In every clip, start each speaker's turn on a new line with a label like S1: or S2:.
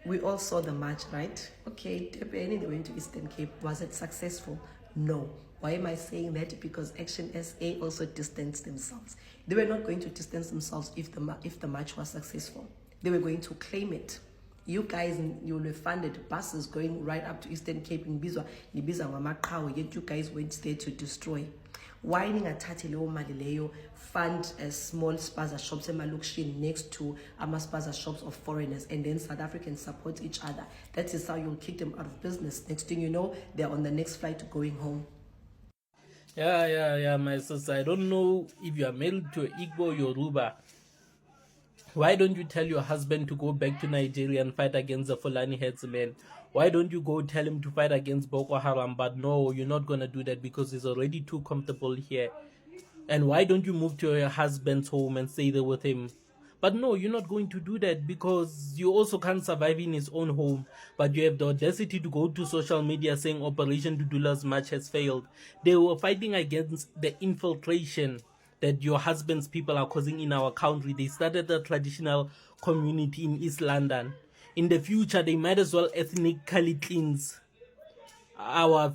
S1: we all saw the march, right? Okay, Durban, they went to Eastern Cape. Was it successful? No. Why am I saying that? Because Action SA also distanced themselves. They were not going to distance themselves if the march was successful. They were going to claim it. You guys, you were funded buses going right up to Eastern Cape in Bizwa, yet you guys went there to destroy. Why ningathathi leyo mali leyo fund small spaza shops emalokishini next to ama-spaza shops of foreigners, and then South Africans support each other? That is how you'll kick them out of business. Next thing you know, they're on the next flight going home.
S2: Yeah, my sister. I don't know if you are married to Igbo Yoruba. Why don't you tell your husband to go back to Nigeria and fight against the Fulani headsmen? Why don't you go tell him to fight against Boko Haram? But no, you're not going to do that because he's already too comfortable here. And why don't you move to your husband's home and stay there with him? But no, you're not going to do that because you also can't survive in his own home. But you have the audacity to go to social media saying Operation Dudula's march has failed. They were fighting against the infiltration that your husband's people are causing in our country. They started a traditional community in East London. In the future, they might as well ethnically cleanse our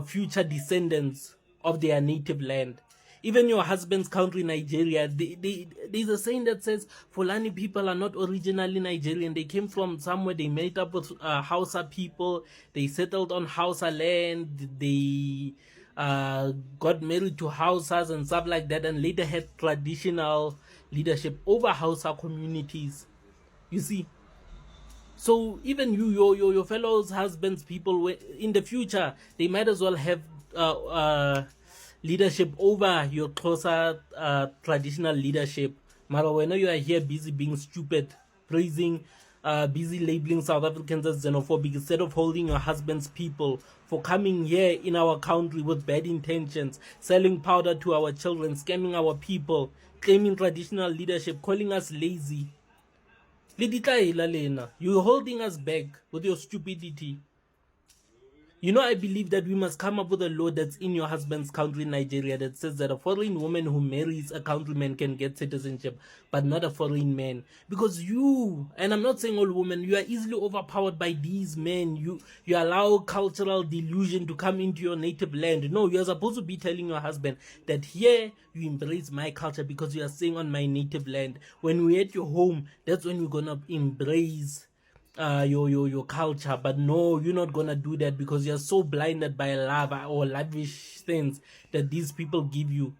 S2: future descendants of their native land. Even your husband's country, Nigeria, there's a saying that says Fulani people are not originally Nigerian. They came from somewhere. They met up with Hausa people. They settled on Hausa land. They got married to Hausas and stuff like that, and later had traditional leadership over Hausa communities. You see, so even your fellows husbands, people in the future, they might as well have leadership over your closer traditional leadership. Mara, when you are here busy being stupid, praising, busy labeling South Africans as xenophobic, instead of holding your husband's people for coming here in our country with bad intentions, selling powder to our children, scamming our people, claiming traditional leadership, calling us lazy. You're holding us back with your stupidity. You know, I believe that we must come up with a law that's in your husband's country, Nigeria, that says that a foreign woman who marries a countryman can get citizenship, but not a foreign man. Because you, and I'm not saying all women, you are easily overpowered by these men. You allow cultural delusion to come into your native land. No, you are supposed to be telling your husband that here you embrace my culture because you are staying on my native land. When we're at your home, that's when we're gonna embrace your culture. But no, you're not gonna do that because you're so blinded by love or lavish things that these people give you.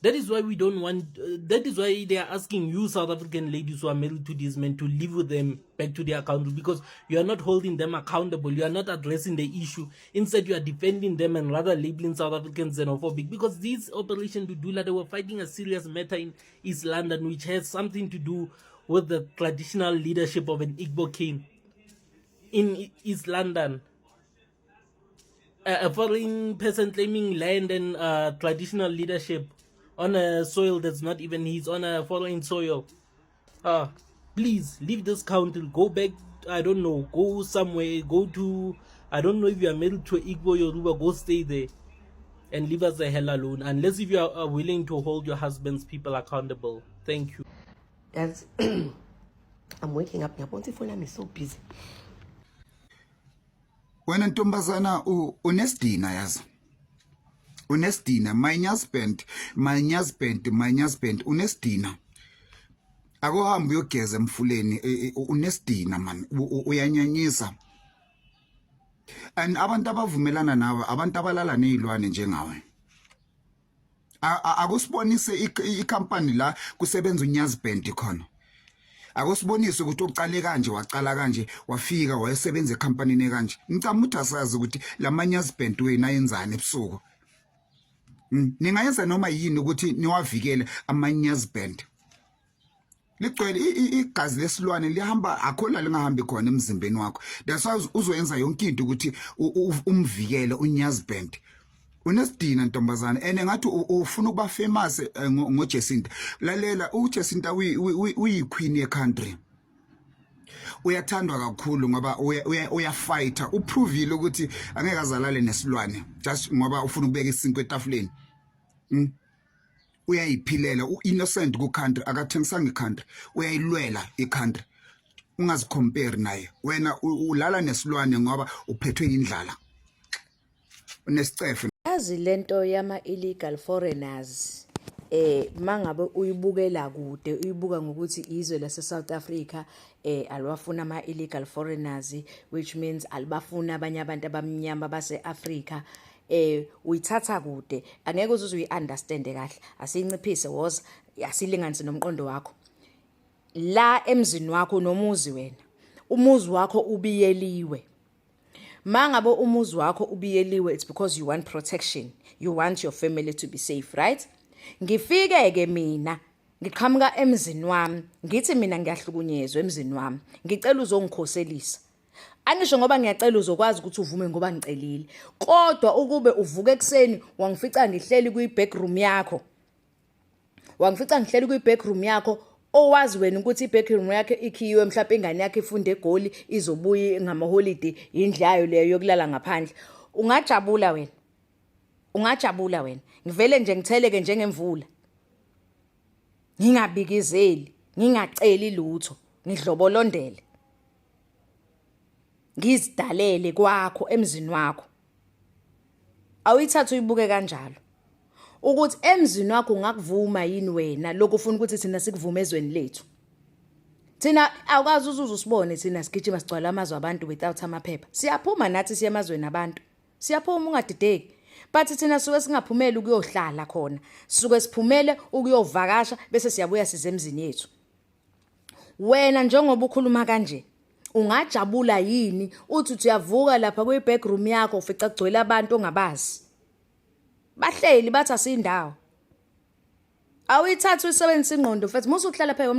S2: That is why we don't want that is why they are asking you South African ladies who are married to these men to live with them back to their country, because you are not holding them accountable. You are not addressing the issue. Instead, you are defending them and rather labeling South Africans xenophobic, because this Operation Dudula, they were fighting a serious matter in East London, which has something to do with the traditional leadership of an Igbo king in East London. A foreign person claiming land and traditional leadership on a soil that's not even his, on a foreign soil. Please leave this country, go back, I don't know, go somewhere, go to, I don't know if you are married to Igbo Yoruba, go stay there and leave us the hell alone, unless if you are willing to hold your husband's people accountable. Thank you.
S1: That's I'm waking up. I'm so busy.
S3: Wena ntombazana unesidina yazi. Unesidina, my husband unesidina. Akuhambe uyogeza emfuleni, unesidina man, uyanyanyisa. And abantu abavumelana nawe, abantu abalala nezilwane njengawe. Akusibonise icompany la kusebenza uNyaziband khona. Akusibonise ukuthi uqale kanje waqala kanje wafika wayesebenza ecompanyini ekanje. Ngicama ukuthi asazi ukuthi lamanyaziband wena ayenzani ebusuku. Ningayenza noma yini ukuthi niwavikele amanyaziband. Ligcwele igazi lesilwane lihamba akhola lingahambi khona emzimbeni wakho. That's why uzoyenza yonke into ukuthi umvikele uNyaziband. Unesidina ntombazana ene ngathi ufuna ukuba famous ngoJacinta. Lalela uJacinta uyiqueen ye-country. Uyathandwa kakhulu ngoba uyafighter, uprovile ukuthi angeke azalale nesilwane just ngoba ufuna ukubeka isinkwe etafuleni. Uyayiphilela, u-innocent ku-country, akathengisanga i-country, uyayilwela i-country. ungazicompare naye. Wena ulala nesilwane ngoba uphethwe indlala. Unesicefe.
S4: Yazi lento yama illegal foreigners mangabe uyibukela kude uyibuka ngokuthi izwe lase South Africa alwafuna ama illegal foreigners, which means alibafuna abanye abantu abamnyama base Africa, uyithatha kude angeke uze uyiunderstand kahle. Asinciphise woza asilinganise nomqondo wakho la emzini wakho nomuzi. Wena umuzi wakho ubiyeliwe. Mangabe umuzi wakho ubiyeliwe, it's because you want protection, you want your family to be safe, right? Ngifike ke mina ngiqhamuka emzini wami ngithi mina ngiyahlukunyezwa emzini wami, ngicela uzongikhoselisa. Angisho ngoba ngiyacela uzokwazi ukuthi uvume ngoba ngicelile, kodwa ukube uvuka ekseni wangifica ngihleli kwi-backroom yakho, owazi wena ukuthi i-backroom yakhe ikhiyiwe, mhlawumbe ingane yakhe ifunda eGoli izobuya ngama-holiday indlayo leyo yokulala ngaphandle, ungajabula wena. Ngivele nje ngitheleke njengemvula, ngingabikizeli, ngingaceli lutho, ngidlobolondele, ngizidalele kwakho emzini wakho. Awuyithatha uyibuke kanjalo ukuthi emzini wakho ungakuvuma yini wena lokho ufuna ukuthi thina sikuvume ezweni lethu. Thina awukazi usibone thina sigijima sigcwala amazwe abantu without amaphepha. Siyaphuma nathi siya emazweni abantu, siyaphuma ungadideki. But thina suke singaphumeli ukuyohlala khona, suke siphumele ukuyovakasha bese siyabuya size emzini yethu. Wena njengoba ukhuluma kanje ungajabula yini uthi uyavuka lapha kwi-backroom yakho ufica kugcwele abantu ongabazi, bahleli bathi asindawo? Awuyithatha uyisebenzisa ingqondo mfethu. Musu ukuhlala pheke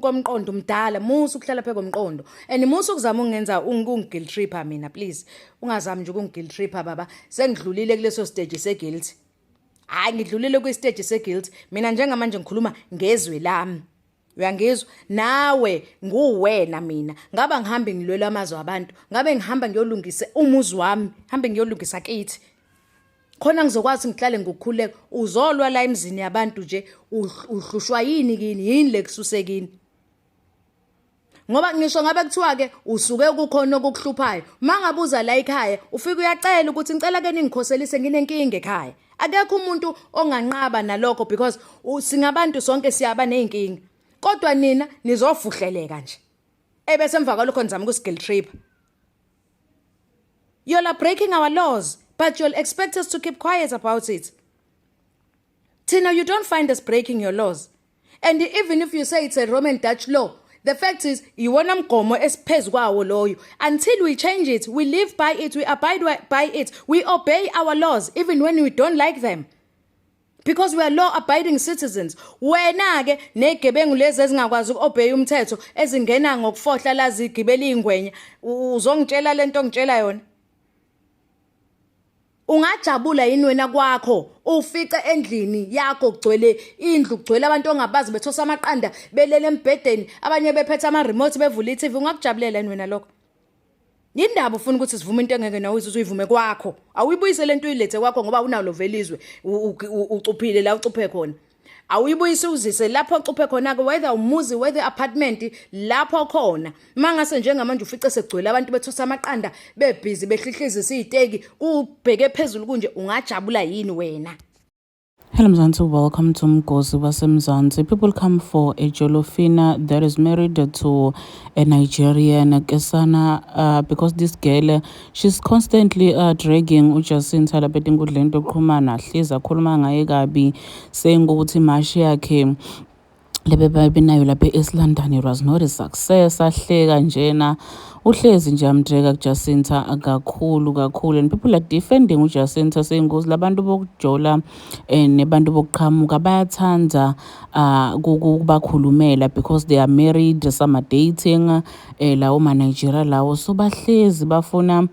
S4: komqondo mdala, musu ukuhlala pheke komqondo, and musu ukuzama ungenza unguilt tripper mina, please ungazami nje ukunguilt tripper baba. Sengidlulile kuleso stage se-guilt. Hayi ngidlulile kwi-stage se-guilt. Mina njengamanje ngikhuluma ngezwe lami, uyangizwa? Nawe nguwena mina ngaba ngihambe ngilwela amazwe abantu, ngabe ngihamba ngiyolungisa umuzi wami, hambe ngiyolungisa kithi khona ngizokwazi ngihlale ngokukhuleka. Uzolwa la emzini yabantu nje uhlushwa yini le kususekini, ngoba ngisho ngabe kuthiwa ke usuke kukhona okuhluphayo, mangabuza la ekhaya ufika uyacela ukuthi ngicela ke ningikhoselise nginenkinga ekhaya. Akekho umuntu onganqaba nalokho because singabantu sonke siyaba nezinkinga, kodwa nina nizofuhleleka nje ebese emva kwalokho nizama ukusigil trip. You're breaking our laws, but you'll expect us to keep quiet about it. Tina, you don't find us breaking your laws. And even if you say it's a Roman Dutch law, the fact is, you want mgomo esphezu kwawo loyo. Until we change it, we live by it, we abide by it, we obey our laws, even when we don't like them. Because we are law-abiding citizens. Wena ke negebengu lezi ezingakwazi uku-obey umthetho ezingena ngokufohla lazi igibela ingwenya, uzongitshela lento ngitshela yona? Ungajabula yini wena kwakho ufice endlini yakho kugcwele indlu, kugcwele abantu ongabazi bethosa amaqanda belele embedeni, abanye bephethe ama remote bevula iTV? Ungakujabulela yini wena lokho? Yindaba ufuna ukuthi sivume into engeke nawe uyivume kwakho? Awuyibuyise lento uyilethe kwakho ngoba unalo velizwe ucuphile la ucuphe khona. Awuyibuyise uzise lapho ucuphe khona ke, whether umuzi whether apartment lapho khona. Mangase njengamanje ufice segcwele abantu bethosa amaqanda bebhizi behlihlizisa iziteki ubheke phezulu kunje, ungajabula yini wena?
S5: Hello Mzansi, welcome to Mgosi waseMzansi. People come for a Jolofina that is married to a Nigerian Kesana because this girl, she's constantly dragging uJacinta lapha enkundleni yokuxhumana, hlezi akhuluma ngaye kabi, saying ukuthi imashi yakhe lebenayo lapha eSlondon it was not a success. Ahleka njena uhlezi nje amdreka kuJacinta kakhulu, and people are defending uJacinta saying ukuthi labantu bokujola nebantu bokuqhamuka bayathanda ukubakhulumela because they are married, some are dating lawo ma-Nigeria lawo, so bahlezi bafuna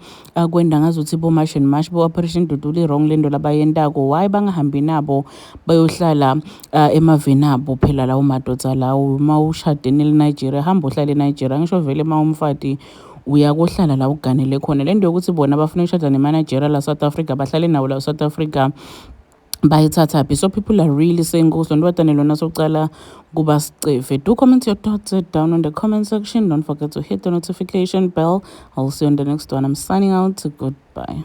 S5: kwenda ngazuthi bo-mash and mash bo-operation duduli wrong lento labayentako. Why bangahambi nabo bayohlala emaveni abo phela lawo madoda lawo? Uma ushadene eNigeria hamba uhlale eNigeria, ngisho vele uma umfati uyakohlala la uganele khona. Le nto yokuthi bona bafuna ukushada neManigeria la South Africa bahlale nawo la South Africa bayithathaphi. So people are really saying goes on what do comment your thoughts down in the comment section. Don't forget to hit the notification bell. I'll see you on the next one. I'm signing out. Goodbye.